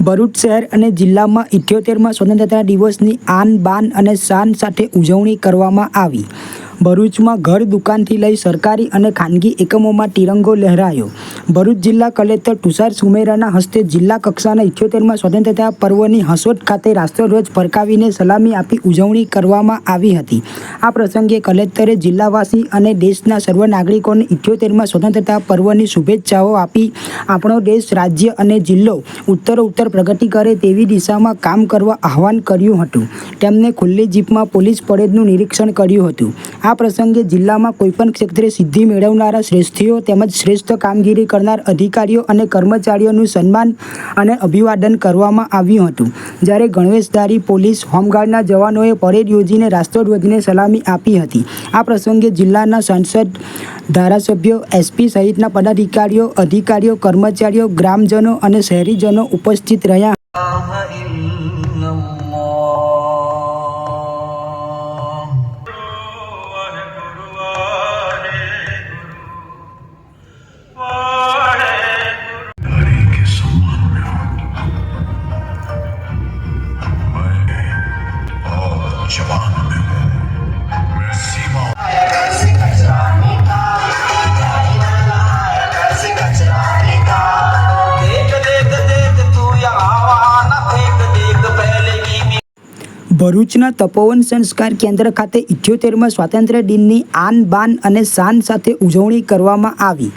ભરૂચ શહેર અને જિલ્લામાં 78મા સ્વતંત્રતા દિવસની આન બાન અને શાન સાથે ઉજવણી કરવામાં આવી। ભરૂચમાં ઘર દુકાનથી લઈ સરકારી અને ખાનગી એકમોમાં તિરંગો લહેરાયો। ભરૂચ જિલ્લા કલેક્ટર તુષાર સુમેરાના હસ્તે જિલ્લા કક્ષાના 78મા સ્વતંત્રતા પર્વની હસોદ ખાતે રાષ્ટ્રધ્વજ ફરકાવીને સલામી આપી ઉજવણી કરવામાં આવી હતી। આ પ્રસંગે કલેક્ટરે જિલ્લાવાસી અને દેશના સર્વ નાગરિકોને 78મા સ્વતંત્રતા પર્વની શુભેચ્છાઓ આપી આપણો દેશ, રાજ્ય અને જિલ્લો ઉત્તરોત્તર પ્રગતિ કરે તેવી દિશામાં કામ કરવા આહ્વાન કર્યું હતું। તેમણે ખુલ્લી જીપમાં પોલીસ પરેડનું નિરીક્ષણ કર્યું હતું। આ પ્રસંગે જિલ્લામાં કોઈપણ ક્ષેત્રે સિદ્ધિ મેળવનારા શ્રેષ્ઠીઓ તેમજ શ્રેષ્ઠ કામગીરી કરનાર અધિકારીઓ અને કર્મચારીઓનું સન્માન અને અભિવાદન કરવામાં આવ્યું હતું। જ્યારે ગણવેશધારી પોલીસ હોમગાર્ડના જવાનોએ પરેડ યોજીને રાષ્ટ્રધ્વજને સલામી આપી હતી। આ પ્રસંગે જિલ્લાના સાંસદ, ધારાસભ્યો, એસપી સહિતના પદાધિકારીઓ, અધિકારીઓ, કર્મચારીઓ, ગ્રામજનો અને શહેરીજનો ઉપસ્થિત રહ્યા। ભરૂચના તપોવન સંસ્કાર કેન્દ્ર ખાતે 78મા સ્વાતંત્ર્ય દિનની આન બાન અને શાન સાથે ઉજવણી કરવામાં આવી।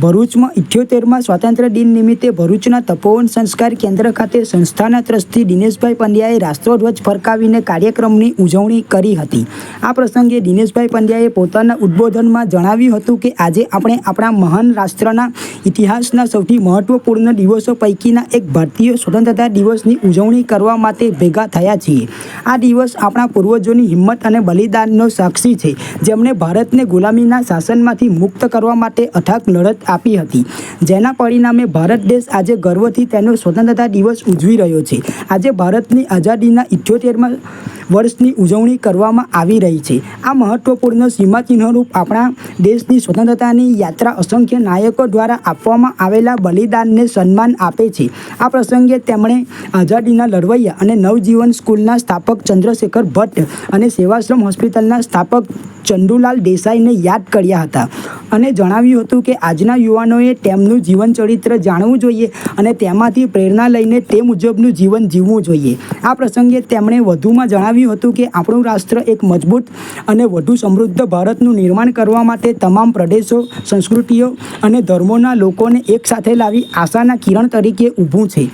ભરૂચમાં 78મા સ્વાતંત્ર્ય દિન નિમિત્તે ભરૂચના તપોવન સંસ્કાર કેન્દ્ર ખાતે સંસ્થાના ટ્રસ્ટી દિનેશભાઈ પંડ્યાએ રાષ્ટ્રધ્વજ ફરકાવીને કાર્યક્રમની ઉજવણી કરી હતી। આ પ્રસંગે દિનેશભાઈ પંડ્યાએ પોતાના ઉદ્બોધનમાં જણાવ્યું હતું કે આજે આપણે આપણા મહાન રાષ્ટ્રના ઇતિહાસના સૌથી મહત્વપૂર્ણ દિવસો પૈકીના એક ભારતીય સ્વતંત્રતા દિવસની ઉજવણી કરવા માટે ભેગા થયા છીએ। આ દિવસ આપણા પૂર્વજોની હિંમત અને બલિદાનનો સાક્ષી છે, જેમણે ભારતને ગુલામીના શાસનમાંથી મુક્ત કરવા માટે અથાગ લડત આપી હતી, જેના પરિણામે ભારત દેશ આજે ગર્વથી તેનો સ્વતંત્રતા દિવસ ઉજવી રહ્યો છે। આજે ભારતની આઝાદીના 78મા વર્ષની ઉજવણી કરવામાં આવી રહી છે। આ મહત્વપૂર્ણ સીમાચિહ્નરૂપ આપણા દેશની સ્વતંત્રતાની યાત્રા અસંખ્ય નાયકો દ્વારા આપવામાં આવેલા બલિદાનને સન્માન આપે છે। આ પ્રસંગે તેમણે આઝાદીના લડવૈયા અને નવજીવન સ્કૂલના સ્થાપક ચંદ્રશેખર ભટ્ટ અને સેવાશ્રમ હોસ્પિટલના સ્થાપક ચંદુલાલ દેસાઈને યાદ કર્યા હતા અને જણાવ્યું હતું કે આજના યુવાનોએ તેમનું જીવન ચરિત્ર જાણવું જોઈએ અને તેમાંથી પ્રેરણા લઈને તે મુજબનું જીવન જીવવું જોઈએ। આ પ્રસંગે તેમણે વધુમાં જણાવ્યું હતું કે આપણું રાષ્ટ્ર એક મજબૂત અને વધુ સમૃદ્ધ ભારતનું નિર્માણ કરવા માટે તમામ પ્રદેશો, સંસ્કૃતિઓ અને ધર્મોના લોકોને એકસાથે લાવી આશાના કિરણ તરીકે ઊભું છે।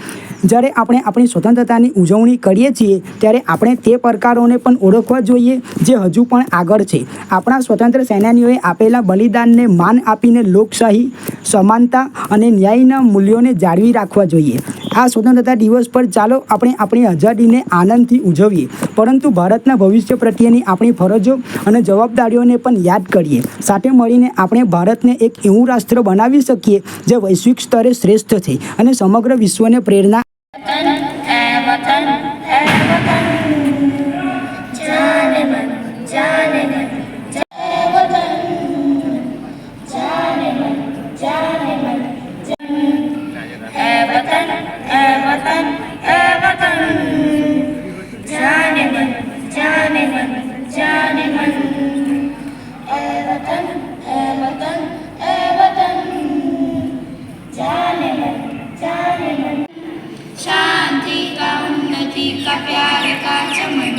જ્યારે આપણે આપણી સ્વતંત્રતાની ઉજવણી કરીએ છીએ ત્યારે આપણે તે પડકારોને પણ ઓળખવા જોઈએ જે હજુ પણ આગળ છે। આપણા સ્વતંત્ર સેનાનીઓએ આપેલા બલિદાનને માન આપીને લોકશાહી, સમાનતા અને ન્યાયના મૂલ્યોને જાળવી રાખવા જોઈએ। આ સ્વતંત્રતા દિવસ પર ચાલો આપણે આપણી આઝાદીને આનંદથી ઉજવીએ, પરંતુ ભારતના ભવિષ્ય પ્રત્યેની આપણી ફરજો અને જવાબદારીઓને પણ યાદ કરીએ। સાથે મળીને આપણે ભારતને એક એવું રાષ્ટ્ર બનાવી શકીએ જે વૈશ્વિક સ્તરે શ્રેષ્ઠ છે અને સમગ્ર વિશ્વને પ્રેરણા शांति का उन्नति का प्यार का चमन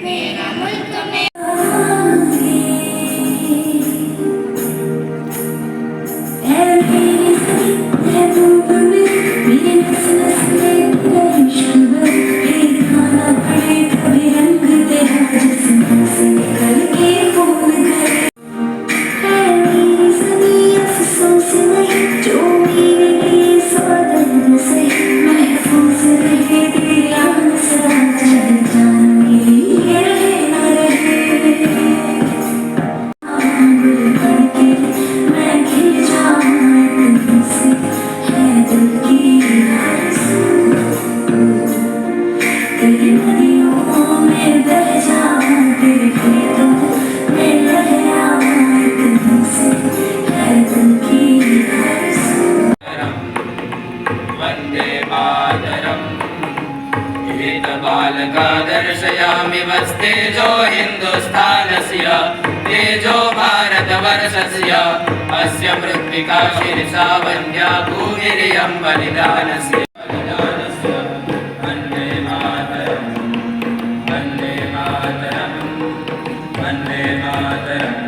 मेरा मुल्क में वंदे मातरम। लङ्का दर्शयामि वस्तेजो हिन्दुस्थानस्य तेजो भारतवर्षस्य अस्य मृत्तिका शीर्षा वन्द्या भूमिरियं बलिदानस्य वन्दे मातरम् वन्दे मातरम् वन्दे मातरम्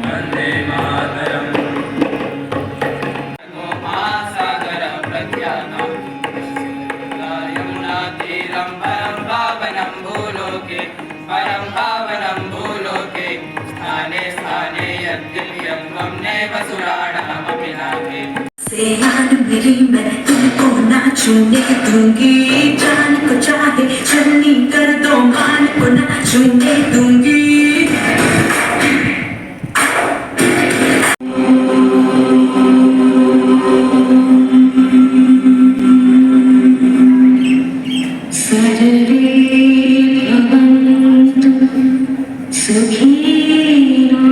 वन्दे मातरम् महासागर प्रख्यातम् यमुनातीरं परं पावनं भूलोके स्थाने स्थाने यद्दिव्यं त्वं नैव सुराणामपि नाके सेनान मेरी मैं तुमको ना छूने दूंगी जान को चाहे छलनी कर दो मान को ना छूने दूंगी सर्वे भवन्तु सुखिनो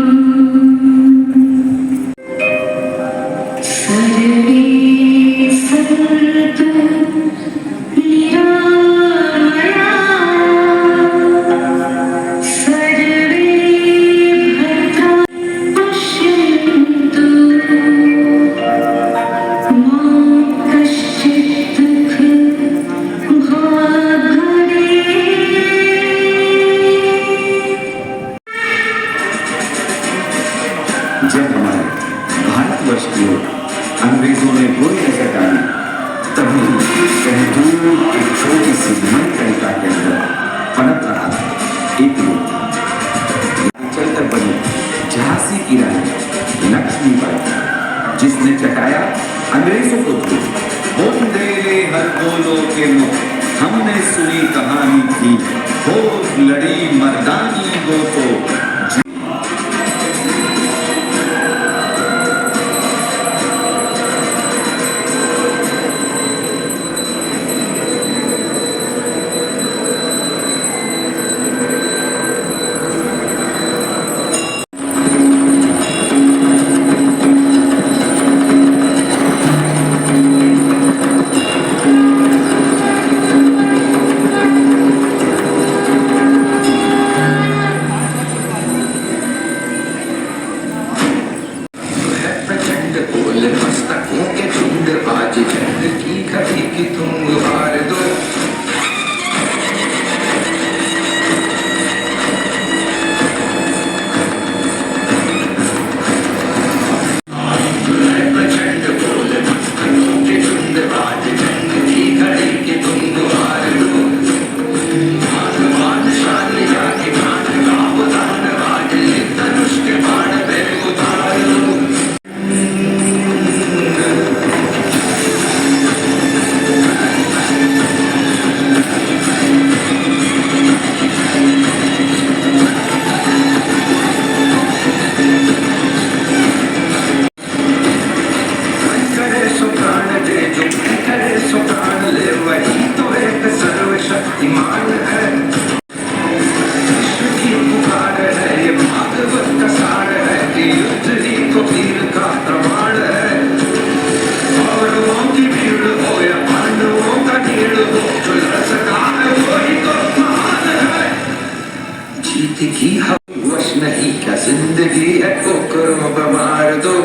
सर्वे सन्तु निरामया सर्वे भद्राणि पश्यन्तु मा कश्चित् दुःखभाग् जब हमारे भारतवर्ष की ओर अंग्रेजों ने बुरी नजर डाली तभी कहीं दूर एक छोटी सी मणिकर्णिका के अंदर पनप रहा था एक लोग चलकर बनी झांसी की रानी लक्ष्मीबाई जिसने चटाया अंग्रेजों को धूल बोंदे हर बोलो के मुख हमने सुनी कहानी थी हो लड़ी मर्दानी वो तो प्रचंड बोल मस्तकों के झुंड आज जंग की घड़ी की तुम हार दो प्रचंड बोल मस्तकों के झुंड आज जंग की घड़ी की तुम हार दो मान शान जाके मान गाँव दान आज धनुष के बाण पे उतार दो करे सो प्राण दे जो करे सो प्राण ले वही तो एक सर्वशक्तिमान है विश्व की पुकार है ये भागवत का सार है कि युद्ध ही तो वीर का प्रमाण है कौरवों की भीड़ हो या पांडवों का ढीड़ हो जो लड़ सका है वही तो महान है जीत की हम वश नहीं क्या जिंदगी है ठोकरों पर मार दो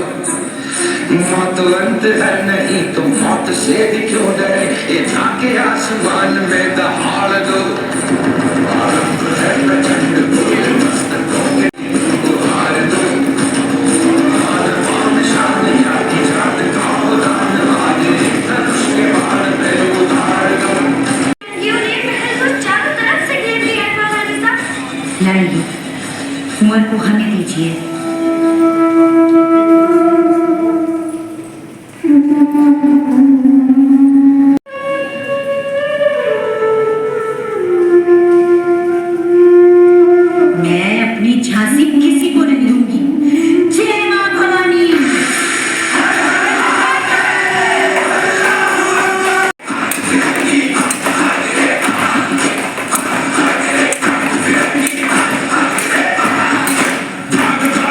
मौत अंत है नहीं तो मौत से भी क्यों डरे ये झांके आसमान में दहाड़ दो आरंभ है प्रचंड बोल मस्तकों के गुहार दो मान शान या की जात का दान आज धनुष के बाण पे उतार दो ये महल को चारों तरफ से घेर लिया है मोनालिसा। लड़िए कुंवर को हमें दीजिए मैं अपनी झांसी किसी को नहीं दूंगी जय मां भवानी भागता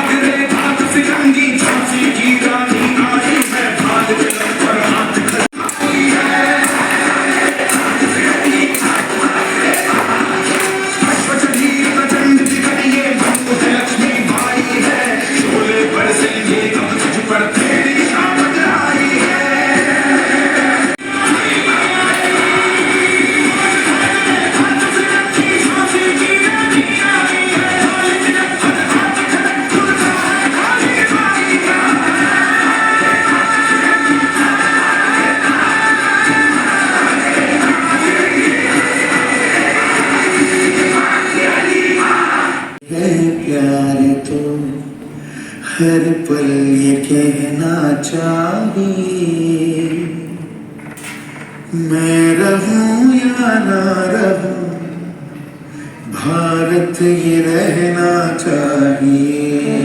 हर पल ये कहना चाहिए, मैं रहूं या ना रहूं, भारत ये रहना चाहिए।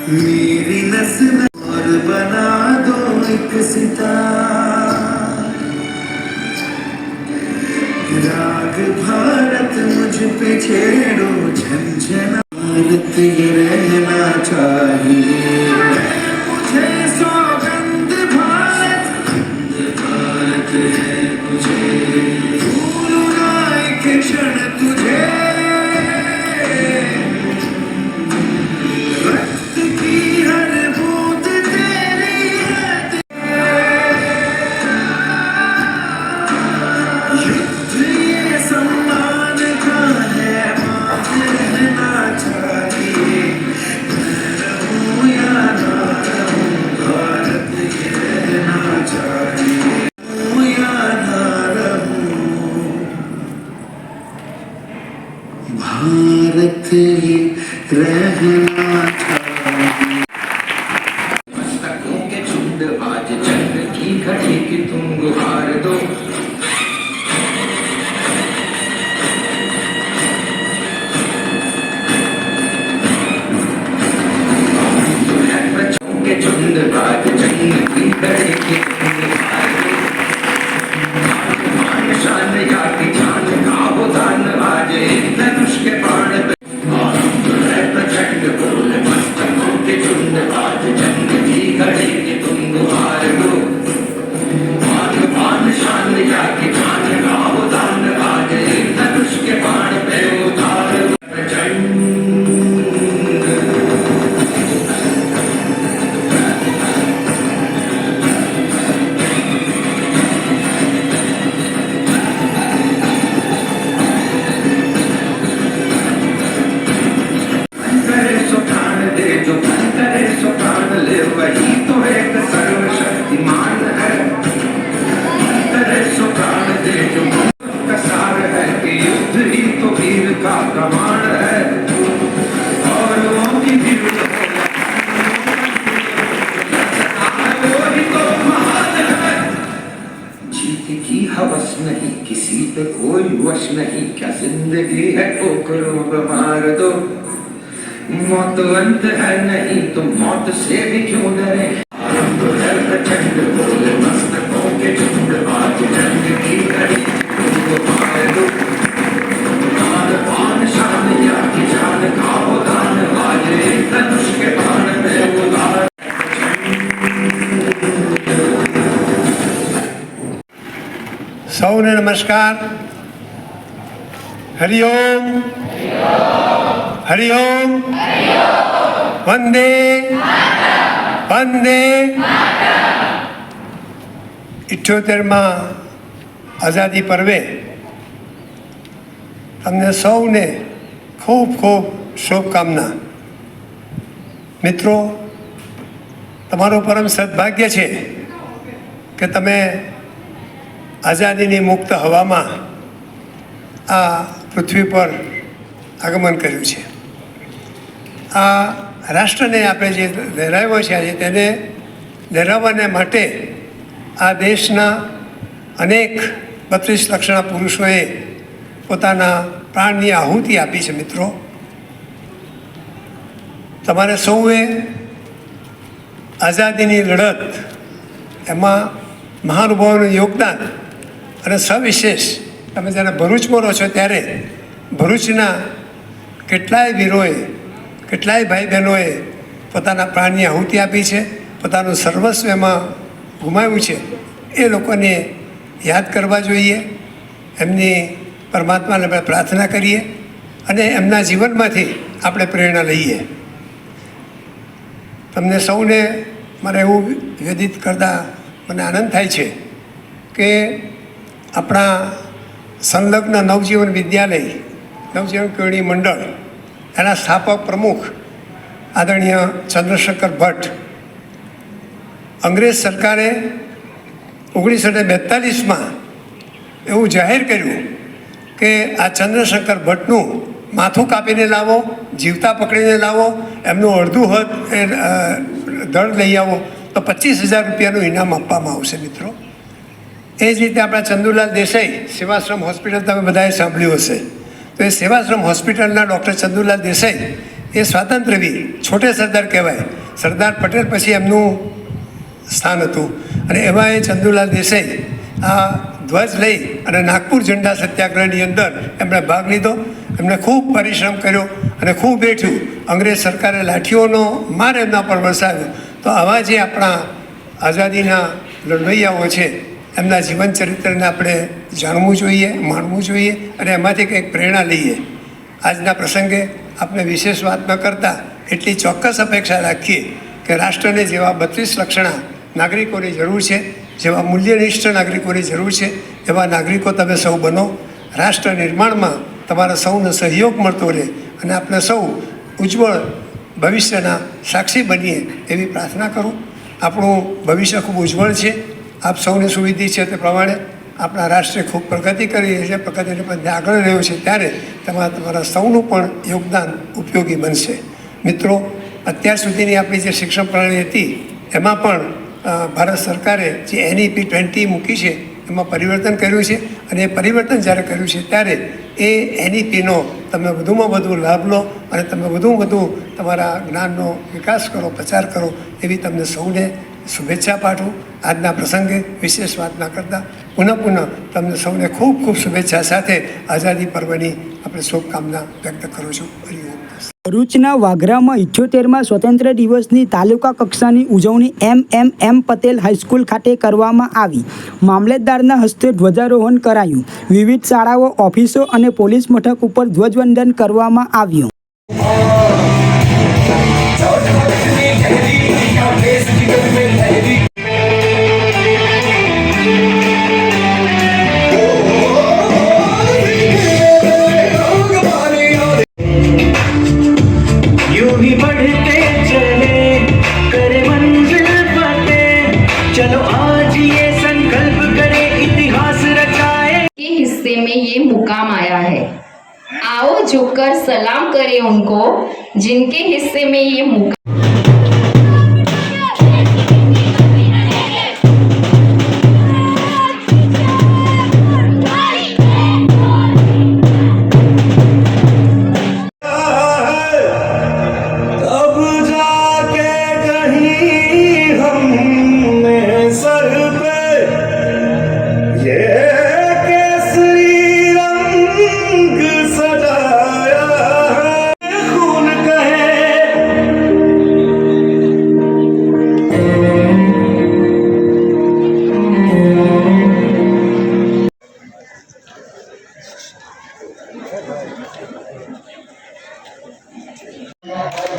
मेरी नस्ल और बना दो एक सितारा, राग भारत मुझ पे छेड़ो झंझना, भारत ये रहना चाहिए। मुझे सौगंध भारत, भारत है मुझे, भूलूं ना एक क्षण तुझे, रक्त की हर बूंद तेरी है, युद्ध ये सम्मान का है, मान रहना चाहिए। मैं रहूं या ना रहूं, भारत ये रहना चाहिए। रहूं या ना रहूं, भारत ये रहना चाहिए। मस्तकों के झुंड आज जंग की घड़ी की तुम गुहार दो, बच्चों के झुंड आज जंग की घड़ी की तुम गुहार दो, मान शान या की जान का वो दान आज एक धनुष के बाण पे, प्रचंड बोल मस्तकों के झुंड आज जंग की घड़ी की तुम गुहार दो, मान शान या की जान का वो दान आज एक धनुष के बाण पे उतार दो। प्रचंड करे सो प्राण दे, जो मन करे सो प्राण ले, वही तो एक सर्वशक्तिमान है। करे सो प्राण दे, जो मन का सार है, कि युद्ध ही तो वीर का प्रमाण है। और वो की वीर वो ही तो महान है। जीत की हवस नहीं, किसी पे कोई वश नहीं, क्या जिंदगी है ठोकरों पे मार दो, मौत अंत है नहीं तो मौत से भी क्यों डरे। आरंभ है प्रचंड बोल मस्तकों के झुंड आज जंग की घड़ी तुमको मार दो, मान पान शान या की जान का वो दान आज एक धनुष के बाण पे उतार। સૌને નમસ્કાર. હરિઓમ હરિઓમ વંદે વંદે. 78માં આઝાદી પર્વે તમને સૌને ખૂબ ખૂબ શુભકામના. મિત્રો, તમારું પરમ સદભાગ્ય છે કે તમે આઝાદીની મુક્ત હવામાં આ પૃથ્વી પર આગમન કર્યું છે. આ રાષ્ટ્રને આપણે જે લહેરાવ્યો છે આજે, તેને લહેરાવવાને માટે આ દેશના અનેક 32 લક્ષના પુરુષોએ પોતાના પ્રાણની આહુતિ આપી છે. મિત્રો, તમારે સૌએ આઝાદીની લડત, એમાં મહાનુભાવોનું યોગદાન અને સવિશેષ તમે જ્યારે ભરૂચમાં રહો છો ત્યારે ભરૂચના કેટલાય વીરોએ, કેટલાય ભાઈ બહેનોએ પોતાના પ્રાણની આહુતિ આપી છે, પોતાનું સર્વસ્વ એમાં ગુમાવ્યું છે. એ લોકોને યાદ કરવા જોઈએ, એમની પરમાત્માને આપણે પ્રાર્થના કરીએ અને એમના જીવનમાંથી આપણે પ્રેરણા લઈએ. તમને સૌને મારે એવું નિવેદિત કરતાં મને આનંદ થાય છે કે આપણા સંલગ્ન નવજીવન વિદ્યાલય, નવજીવન કેળવણી મંડળ, એના સ્થાપક પ્રમુખ આદરણીય ચંદ્રશેખર ભટ્ટ, અંગ્રેજ સરકારે 1942માં એવું જાહેર કર્યું કે આ ચંદ્રશેખર ભટ્ટનું માથું કાપીને લાવો, જીવતા પકડીને લાવો, એમનું અડધું હદ એ દળ લઈ આવો તો 25,000 રૂપિયાનું ઇનામ આપવામાં આવશે મિત્રો. એ જ રીતે આપણા ચંદુલાલ દેસાઈ સેવાશ્રમ હોસ્પિટલ તમે બધાએ સાંભળ્યું હશે. તો એ સેવાશ્રમ હોસ્પિટલના ડૉક્ટર ચંદુલાલ દેસાઈ એ સ્વાતંત્ર્યવીર, છોટે સરદાર કહેવાય. સરદાર પટેલ પછી એમનું સ્થાન હતું અને એમાં એ ચંદુલાલ દેસાઈ આ ધ્વજ લઈ અને નાગપુર ઝંડા સત્યાગ્રહની અંદર એમણે ભાગ લીધો. એમણે ખૂબ પરિશ્રમ કર્યો અને ખૂબ બેઠ્યું. અંગ્રેજ સરકારે લાઠીઓનો માર એમના પર વરસાવ્યો. તો આવા જે આપણા આઝાદીના લડવૈયાઓ છે એમના જીવન ચરિત્રને આપણે જાણવું જોઈએ, માણવું જોઈએ અને એમાંથી કંઈક પ્રેરણા લઈએ. આજના પ્રસંગે આપણે વિશેષ વાત ન કરતાં એટલી ચોક્કસ અપેક્ષા રાખીએ કે રાષ્ટ્રને જેવા 32 લક્ષણા નાગરિકોની જરૂર છે, જેવા મૂલ્યનિષ્ઠ નાગરિકોની જરૂર છે, એવા નાગરિકો તમે સૌ બનો. રાષ્ટ્ર નિર્માણમાં તમારા સૌનો સહયોગ મળતો રહે અને આપણે સૌ ઉજ્જવળ ભવિષ્યના સાક્ષી બનીએ એવી પ્રાર્થના કરું. આપણું ભવિષ્ય ખૂબ ઉજ્જવળ છે. આપ સૌને સુવિધિ છે તે પ્રમાણે આપણા રાષ્ટ્રે ખૂબ પ્રગતિ કરી રહી છે, પ્રગતિને પણ આગળ રહ્યો છે, ત્યારે તમારા સૌનું પણ યોગદાન ઉપયોગી બનશે. મિત્રો, અત્યાર સુધીની આપણી જે શિક્ષણ પ્રણાલી હતી એમાં પણ ભારત સરકારે જે NEP 20 મૂકી છે એમાં પરિવર્તન કર્યું છે અને એ પરિવર્તન જ્યારે કર્યું છે ત્યારે એ NEPનો તમે વધુમાં વધુ લાભ લો અને તમે વધુમાં વધુ તમારા જ્ઞાનનો વિકાસ કરો, પ્રચાર કરો એવી તમને સૌને શુભેચ્છા પાઠવું. આજના પ્રસંગે વિશેષ વાત ના કરતાં પુનઃ તમને સૌને ખૂબ ખૂબ શુભેચ્છા સાથે આઝાદી પર્વની આપણે શુભકામના વ્યક્ત કરું છું. હરિઓમ. ભરૂચના વાઘરામાં 78મા સ્વતંત્ર દિવસની તાલુકા કક્ષાની ઉજવણી MM પટેલ હાઈસ્કૂલ ખાતે કરવામાં આવી. મામલતદારના હસ્તે ધ્વજારોહણ કરાયું. વિવિધ શાળાઓ, ઓફિસો અને પોલીસ મથક ઉપર ધ્વજવંદન કરવામાં આવ્યું. हिस्से में ये मुकाम आया है. आओ झुककर सलाम करें उनको जिनके हिस्से में ये मुकाम.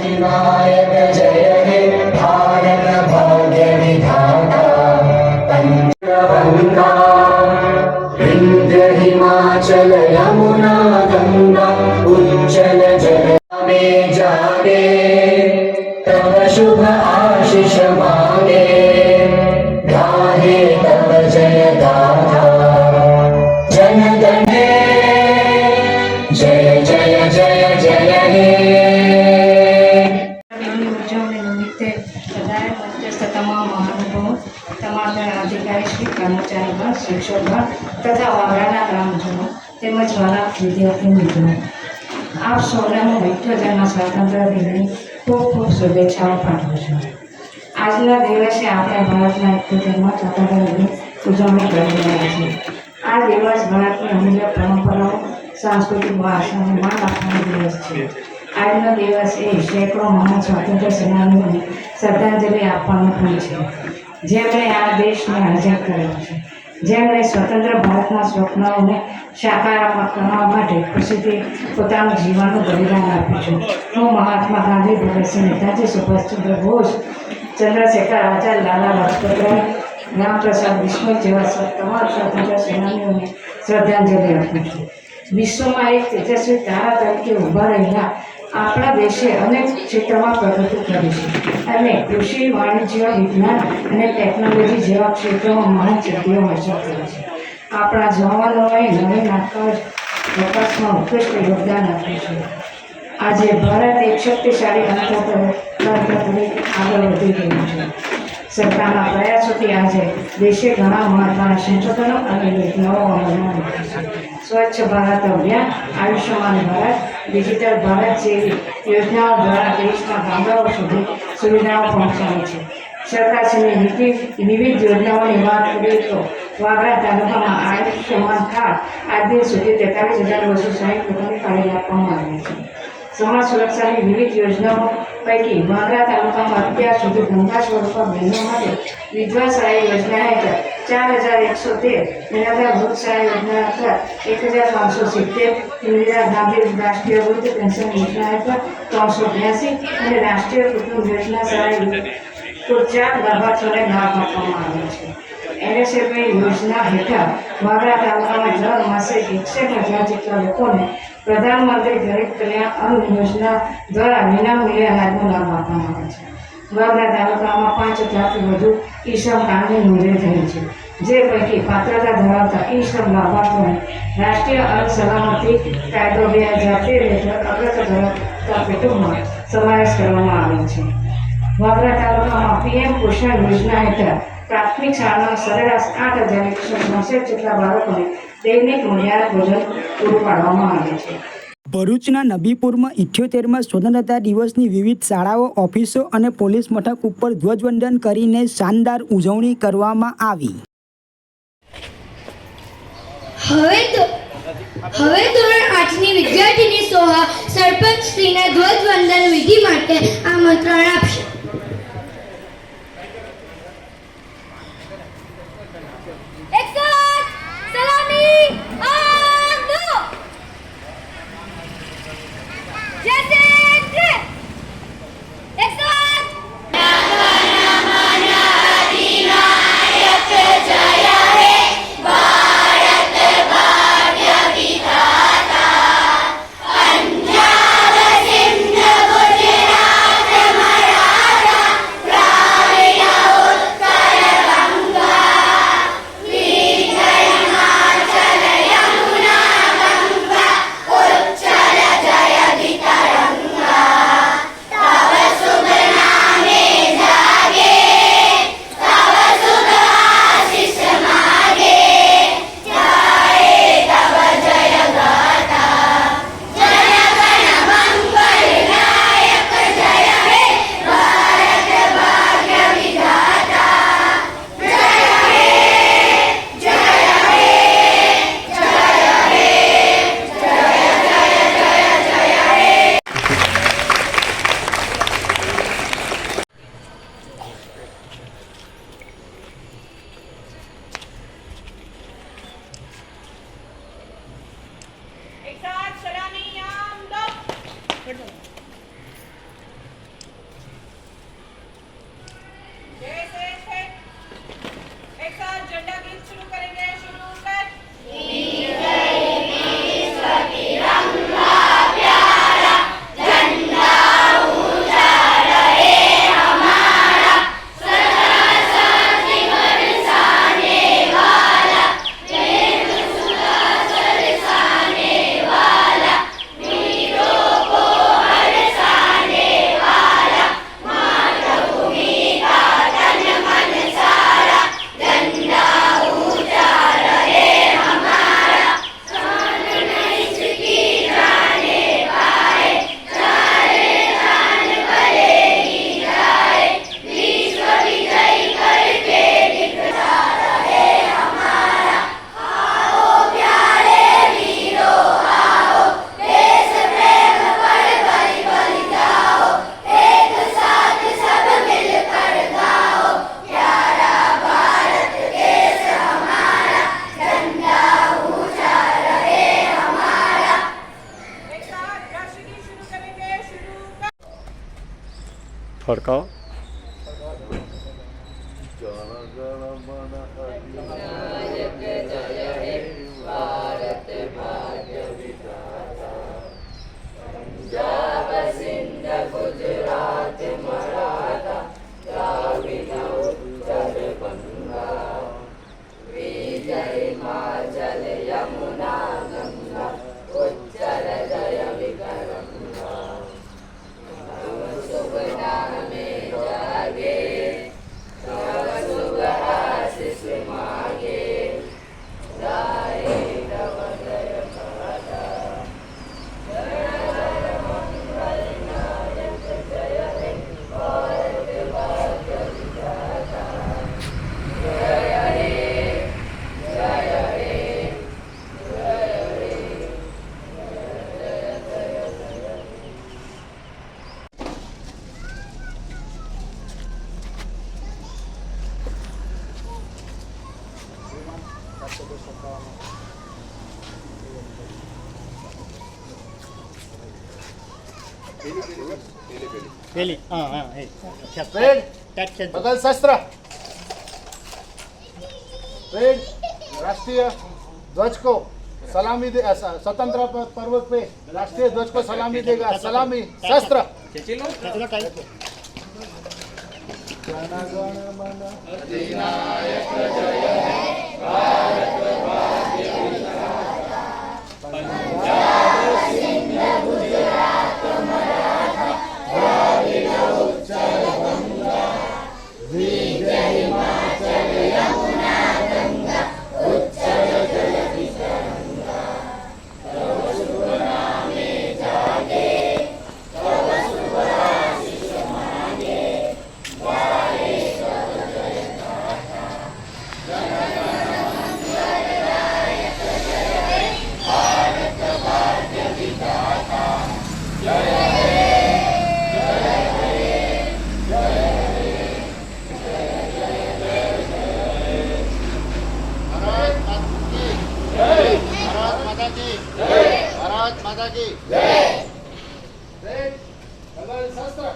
विनायक जय हे भारत भाग्य विधाता पंचगंगा विंध्य हिमाचल यमुना गंगा उज्जल जल में जागे तब शुभ आशीष मांगे गाहे तब जय गाथा जन गण जय जय जय जय हे ઉજવણી નિમિત્તે બધાએ મંચસ્થ તમામ મહાનુભાવો, તમામ અધિકારીશ્રી, કર્મચારીગણ, શિક્ષકગણ તથા વાગરાના ગ્રામજનો તેમજ મારા વિદ્યાર્થી મિત્રો, આપ સૌને હું 78મા સ્વાતંત્ર્ય દિનની ખૂબ ખૂબ શુભેચ્છાઓ પાઠવું છું. આજના દિવસે આપણે ભારતના 78મા સ્વાતંત્ર્ય દિનની ઉજવણી કરી રહ્યા છીએ. આ દિવસ ભારતની અમૂલ્ય પરંપરાઓ, સાંસ્કૃતિક વારસાને માન આપવાનો દિવસ છે. આજનો દિવસ એ સેંકડો મહાન સ્વાતંત્ર્ય સેનાનીઓને શ્રદ્ધાંજલિ આપવાનો પણ છે, જેમણે આ દેશને આઝાદ કર્યો છે, જેમણે સ્વતંત્ર ભારતના સ્વપ્નોને સાકાર કરવા માટે ખુશીથી પોતાનું જીવનનું બલિદાન આપ્યું છે. હું મહાત્મા ગાંધી, ભગતસિંહ, નેતાજી સુભાષચંદ્ર બોઝ, ચંદ્રશેખર આઝાદ, લાલા લાજપતરાય, રામપ્રસાદ બિસ્મિલ જેવા તમામ સ્વતંત્ર સેનાનીઓને શ્રદ્ધાંજલિ આપું છું. વિશ્વમાં એક તેજસ્વી તારા તરીકે ઊભા રહેલા આપણા દેશે અનેક ક્ષેત્રોમાં પ્રગતિ કરી છે અને કૃષિ, વાણિજ્ય, વિજ્ઞાન અને ટેકનોલોજી જેવા ક્ષેત્રોમાં મહાન સિદ્ધિઓ હાંસલ કરી છે. આપણા જવાનોએ નવીન વિકાસમાં ઉત્કૃષ્ટ યોગદાન આપ્યું છે. આજે ભારત એક શક્તિશાળી અર્થતંત્ર તરીકે આગળ વધી રહ્યું છે. સરકારના પ્રયાસોથી આજે દેશે ઘણા મહત્વના સંશોધનો અને યોજનાઓ અમલમાં મૂકી છે. સ્વચ્છ ભારત અભિયાન, આયુષ્યમાન ભારત, ડિજિટલ ભારત જેવી યોજનાઓ દ્વારા દેશના ગામડાઓ સુધી સુવિધાઓ પહોંચાડી છે. સરકારશ્રીની વિવિધ યોજનાઓની વાત કરીએ તો વાગરા તાલુકામાં આયુષ્યમાન કાર્ડ આજ દિન સુધી 43,260 લોકોને કાઢી આપવામાં આવ્યા છે. સમાજ સુરક્ષાની વિવિધ યોજનાઓ પૈકી વાગરા તાલુકામાં અત્યાર સુધી ગંગા સ્વરૂપા બહેનો માટે વિધવા સહાય યોજના હેઠળ 4,113, નિરાધાર વૃદ્ધ સહાય યોજના હેઠળ 1,570, ઇન્દિરા ગાંધી રાષ્ટ્રીય વૃદ્ધ પેન્શન યોજના હેઠળ 382 અને રાષ્ટ્રીય કુટુંબ યોજના સહાય કુલ 4 લાભાર્થીઓને લાભ આપવામાં આવ્યો છે. NSFA યોજના હેઠળ વાગરા તાલુકામાં દર માસે 61,000 જેટલા લોકોને પ્રધાનમંત્રી ગરીબ કલ્યાણ અન્ન યોજના દ્વારા વિનામૂલ્યે અનાજનો લાભ આપવામાં આવે છે. વાગરા તાલુકામાં 5,000થી વધુ ઈ-શ્રમ કાર્ડની નોંધણી થઈ છે, જે પૈકી પાત્રતા ધરાવતા ઈ-શ્રમ લાભાર્થીઓને રાષ્ટ્રીય અન્ન સલામતી કાયદો 2013 હેઠળ અગ્રતા ધરાવતા કુટુંબમાં સમાવેશ કરવામાં આવ્યો છે. વાગરા તાલુકામાં PM પોષણ યોજના હેઠળ પ્રાથમિક શાળાના સરેરાશ 8,164 જેટલા બાળકોને દૈનિક મૂલ્યાંક ભોજન પૂરું પાડવામાં આવે છે. ભરૂચના નબીપુરમાં 78માં સ્વતંત્રતા દિવસની વિવિધ શાળાઓ, ઓફિસો અને પોલીસ મથક ઉપર ધ્વજવંદન કરીને શાનદાર ઉજવણી કરવામાં આવી. હવે ધોરણ 8ની વિદ્યાર્થીની સોહા સરપંચ શ્રીને ધ્વજવંદન વિધિ માટે આમંત્રણ આપશે. फड़काओ। बगल शस्त्र राष्ट्रीय ध्वज को सलामी दे स्वतंत्र पर्व पे राष्ट्रीय ध्वज को सलामी देगा सलामी शस्त्र भारत माता की जय। बगल शस्त्र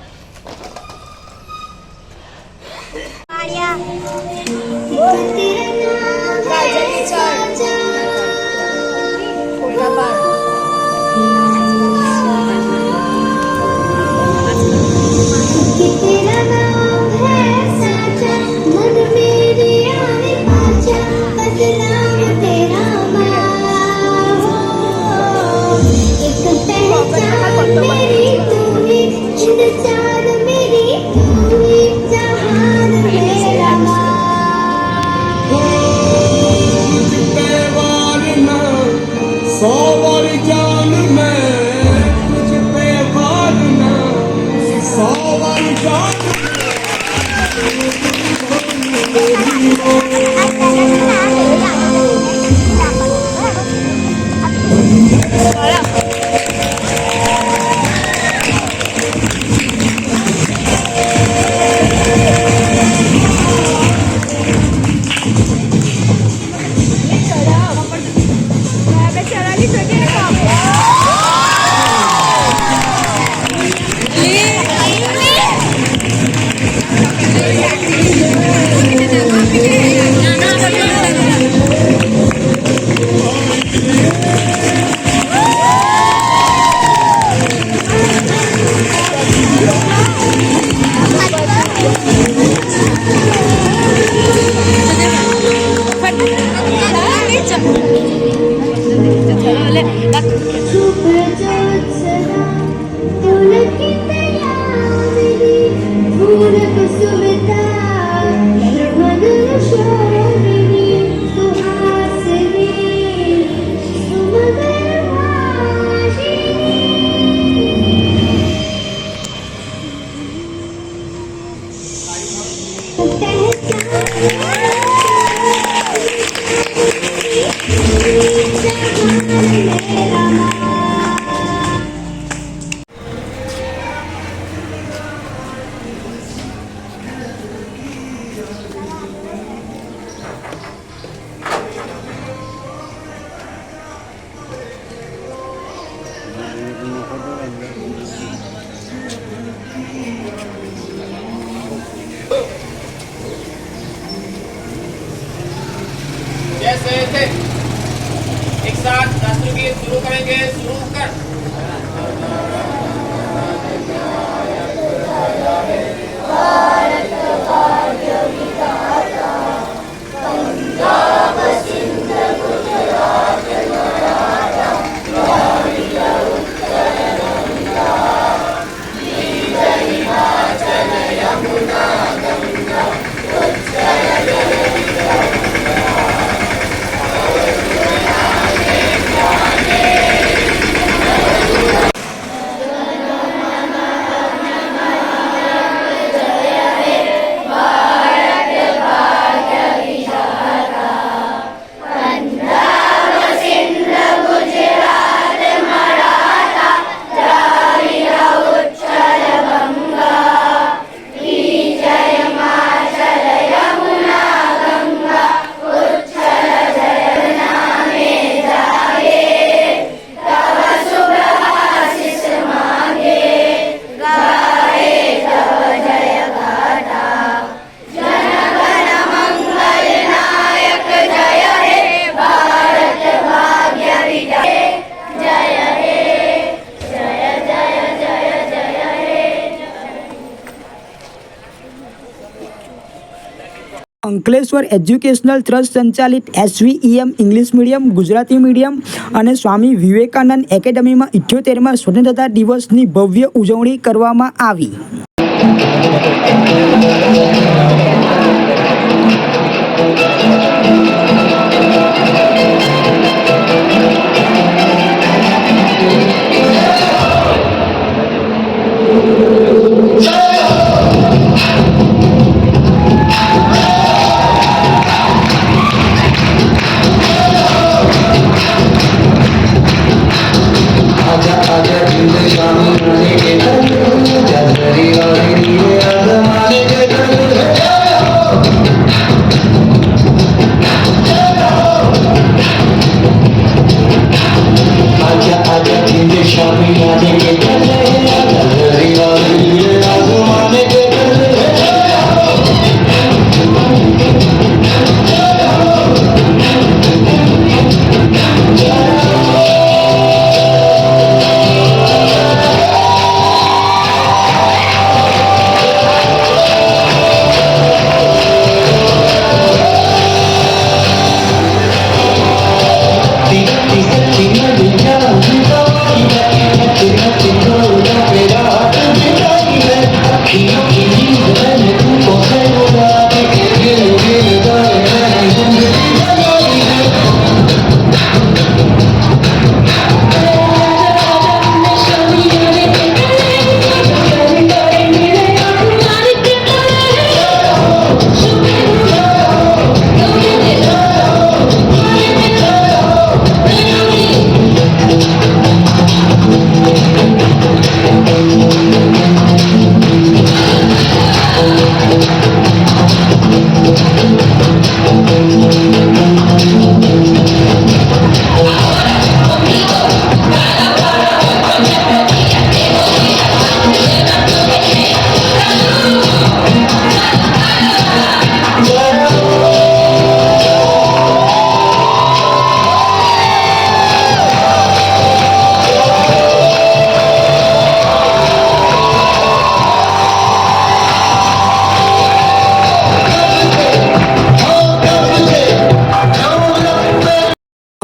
અંકલેશ્વર એજ્યુકેશનલ ટ્રસ્ટ સંચાલિત SVEM English medium, Gujarati medium અને સ્વામી વિવેકાનંદ એકેડમીમાં 78મા સ્વતંત્રતા દિવસની ભવ્ય ઉજવણી કરવામાં આવી.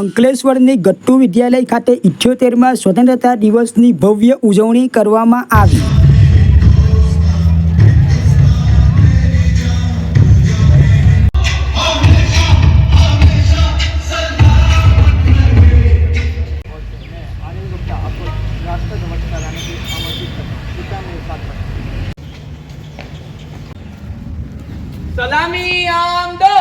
અંકલેશ્વરની ગટ્ટુ વિદ્યાલય ખાતે 78મા સ્વતંત્રતા દિવસની ભવ્ય ઉજવણી કરવામાં આવી. सलामी आम दो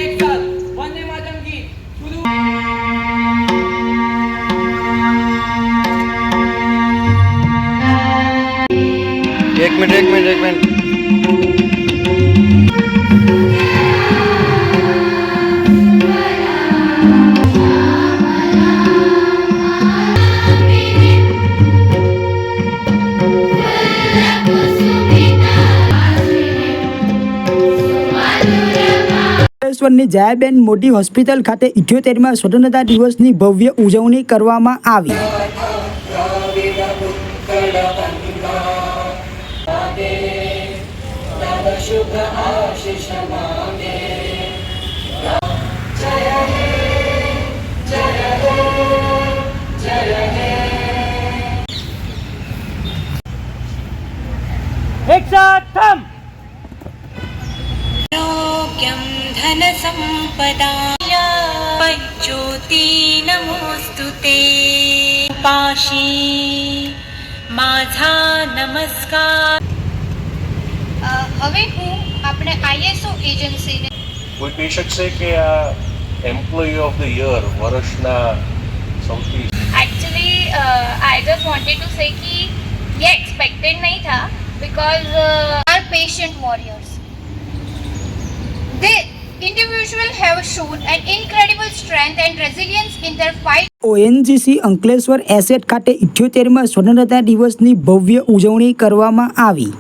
एक साथ वंदे मातरम गीत शुरू. एक मिनट અંકલેશ્વરની જયાબેન મોદી હોસ્પિટલ ખાતે 78મા સ્વતંત્રતા દિવસની ભવ્ય ઉજવણી કરવામાં આવી. एक साथ थम. आरोग्यं धनसम्पदाय पञ्चोति नमोऽस्तु ते पाशी माझा नमस्कार. હવે હું આપણે ISO એજન્સીને કોઈ કહી શકશે કે આ એમ્પ્લોયી ઓફ ધ યર વર્ષના સૌથી actually I just wanted to say कि ये एक्सपेक्टेड नहीं था because our patient warriors they individual have shown an incredible strength and resilience in their fight. ONGC Ankleshwar asset ખાતે 78મા સ્વતંત્રતા દિવસની ભવ્ય ઉજવણી કરવામાં આવી.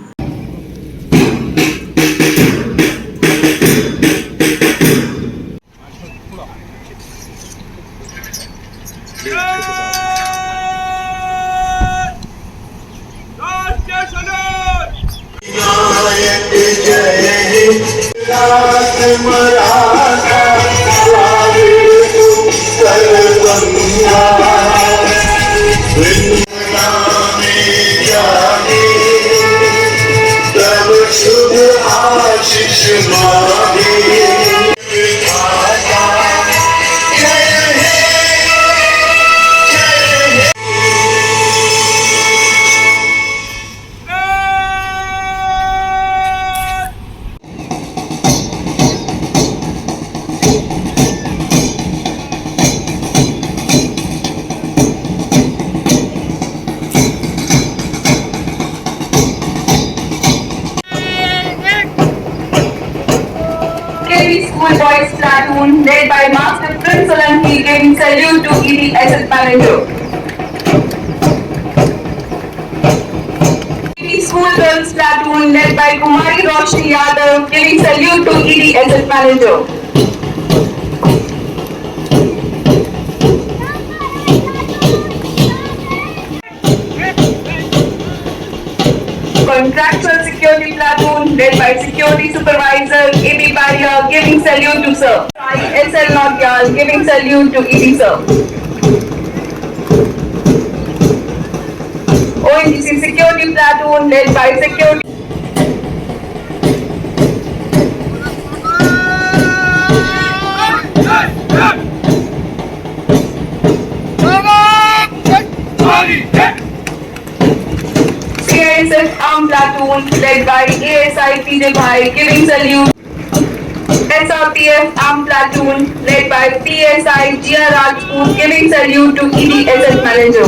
राष्ट्रीय जय हे रात मराठा लावे तू सर्वंगा वृंदावन में जागे तब शुभ आशीष मांगे विधाता जय हे KV School Boys Platoon led by Master Prince Solanki giving salute to EDSS Manager. KV School Girls Platoon led by Kumari Roshni Yadav giving salute to EDSS Manager. Contractual Security Platoon led by Security Supervisor A.B. Barrier giving salute to Sir. S.L. Nautiyal giving salute to ED Sir. ONGC Security Platoon led by Security CISF Armed Platoon led by ASI PJ Bhai giving salute. SRPF Armed Platoon led by PSI GR Rajput giving salute to EDSS Manager.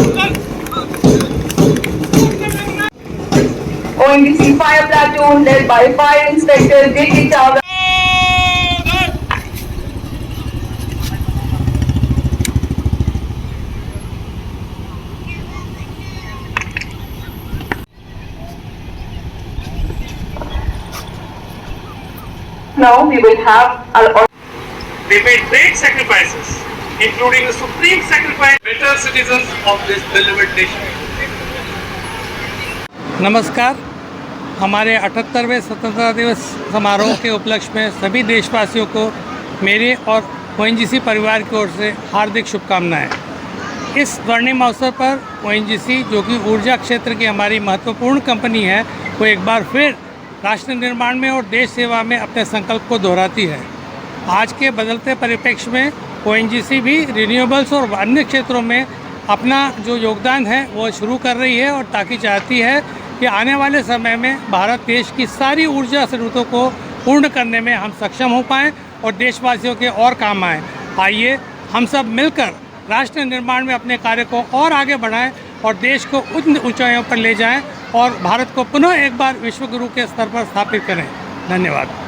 ONGC Fire Platoon led by Fire Inspector J.T. Chawla. Now we will have our They made great sacrifices, including the supreme sacrifice, better citizens of this beloved nation. नमस्कार, हमारे 78वें स्वतंत्रता दिवस समारोह के उपलक्ष्य में सभी देशवासियों को मेरे और ONGC परिवार की ओर से हार्दिक शुभकामनाएं। इस स्वर्णिम अवसर पर ONGC, जो कि ऊर्जा क्षेत्र की हमारी महत्वपूर्ण कंपनी है, वो एक बार फिर राष्ट्र निर्माण में और देश सेवा में अपने संकल्प को दोहराती है। आज के बदलते परिप्रेक्ष्य में ONGC भी रिन्यूएबल्स और अन्य क्षेत्रों में अपना जो योगदान है वो शुरू कर रही है, और ताकि चाहती है कि आने वाले समय में भारत देश की सारी ऊर्जा ज़रूरतों को पूर्ण करने में हम सक्षम हो पाएँ और देशवासियों के और काम आएँ। आइए हम सब मिलकर राष्ट्र निर्माण में अपने कार्य को और आगे बढ़ाएं और देश को उच्च ऊंचाइयों पर ले जाएं और भारत को पुनः एक बार विश्व गुरु के स्तर पर स्थापित करें। धन्यवाद।